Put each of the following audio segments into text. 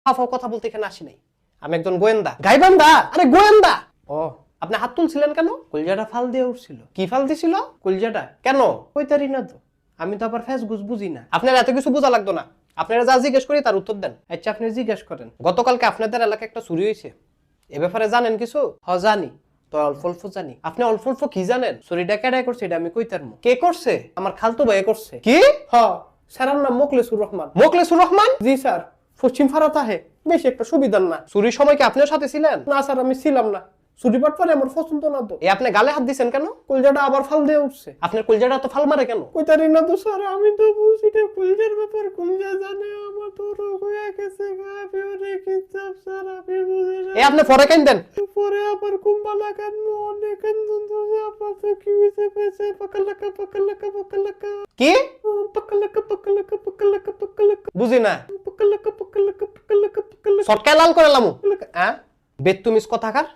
হাফাও কথা বলতে এখানে আসি নাই। আমি একজন গোয়েন্দা। গাইবান্ধা? আরে গোয়েন্দা। ও, আপনি হাত তুলছিলেন কেন? কলজাটা ফাল দিয়ে উঠছিল। কি ফাল দিছিল? কলজাটা। কেন? কইতারি না তো। আমি তো আবার ফেস গুজ বুঝি না। আপনার এত কিছু বোঝা লাগতো না। আপনারা যা জিজ্ঞেস করি তার উত্তর দেন। আচ্ছা, আপনি জিজ্ঞেস করেন। গতকালকে আপনাদের এলাকায় একটা চুরি হয়েছে, এ ব্যাপারে জানেন কিছু? জানি। তো অল্প অল্প জানি। আপনি অল্প অল্প কি জানেন? চুরিটা কেডাই করছে এটা আমি কইতারমু। কে করছে? আমার খালতো ভাই করছে। কি? স্যারের নাম মোখলেসুর রহমান। মোখলেসুর রহমান? জি স্যার। পশ্চিম ফারাত আহে। বেশি একটা সুবিধার না। চুরির সময় কি আপনিও সাথে ছিলেন? না স্যার, আমি ছিলাম না। চুরি বাটপারে আমার পছন্দ না তো। আপনি গালে হাত দিছেন কেন? কলজাটা আবার ফাল দিয়ে উঠছে। আপনার কলজাটা তো ফাল মারে কেন? কইতারি না তো স্যার, আমি তো বুঝি না কলজার ব্যাপার। কলজা জানে আমার তো রোগ হয়ে গেছে। আমি অনেক ইচ্ছাপ স্যার, আমি বুঝি না। আপনি পরে কেন দেন? পরে আবার কুম্বালা কেন অনেক কান্দন ধরে আপনার তো কি হয়েছে পেছে পাকালাকা পাকালাকা পাকালাকা। কি? পাকালাকা পাকালাকা পাকালাকা পাকালাকা। বুঝি না। পাকালাকা পাকালাকা পাকালাকা পাকালাকা। সরকার লাল করে লামু। হ্যাঁ? বেতুমিস কথাকার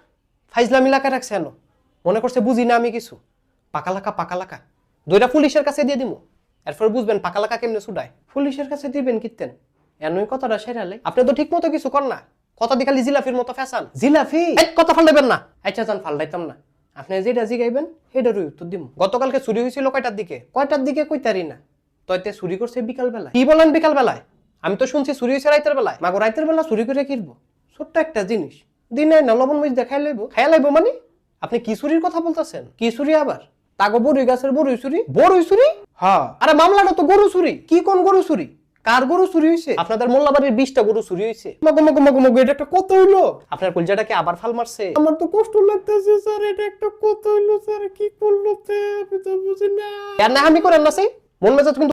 ফাইজলামি লাগা রাখছে এনো। মনে করছে বুঝি না আমি কিছু। পাকালাকা পাকালাকা দুইটা পুলিশের কাছে দিয়ে দিমু, এরপর বুঝবেন পাকালাকা কেমনে ছুটায়। পুলিশের কাছে দিবেন কিতেন এনই কথাটা সেরালে। আপনি তো ঠিক মতো কিছু কর না, কথা দি খালি জিলাফির মতো ফ্যাশন। জিলাফি কথা ফালদাইবেন না। আচ্ছা যান, ফালদাইতাম না। আপনি যেটা জিগাইবেন সেটারই উত্তর দিমু। গতকালকে চুরি হয়েছিল কয়টার দিকে? কয়টার দিকে কইতারি না। তইতে চুরি করছে বিকাল বেলায়। কি বলেন বিকাল বেলায়? আমি তো শুনছি চুরি হয়েছে রাইতের বেলায়। মাগো রাইতের বেলা চুরি করে কিনবো? ছোট্ট একটা জিনিস দিনে না লবণ মরিচ দেখাই লাইব, খাইয়া লাইব মানে? আপনি কি চুরির কথা বলতেছেন? কি চুরি আবার? তাগো বড়ই গাছের বড়ই চুরি? বড়ই চুরি? হ্যাঁ। আরে মামলাটা তো গরু চুরি। কি কোন গরু চুরি? কার গরু চুরি হইছে? আপনাদের মোল্লাবাড়ির 20টা গরু চুরি হইছে। মাগো মাগো মাগো মাগো, এটা একটা কত হইলো? আপনার কলজাটাকে আবার ফাল মারছে? আমার তো কষ্ট লাগতেছে স্যার, এটা একটা কত হইলো স্যার, কি করলো তে আমি তো বুঝি না। আর না আমি করেন না সেই মন মেজাজ কিন্তু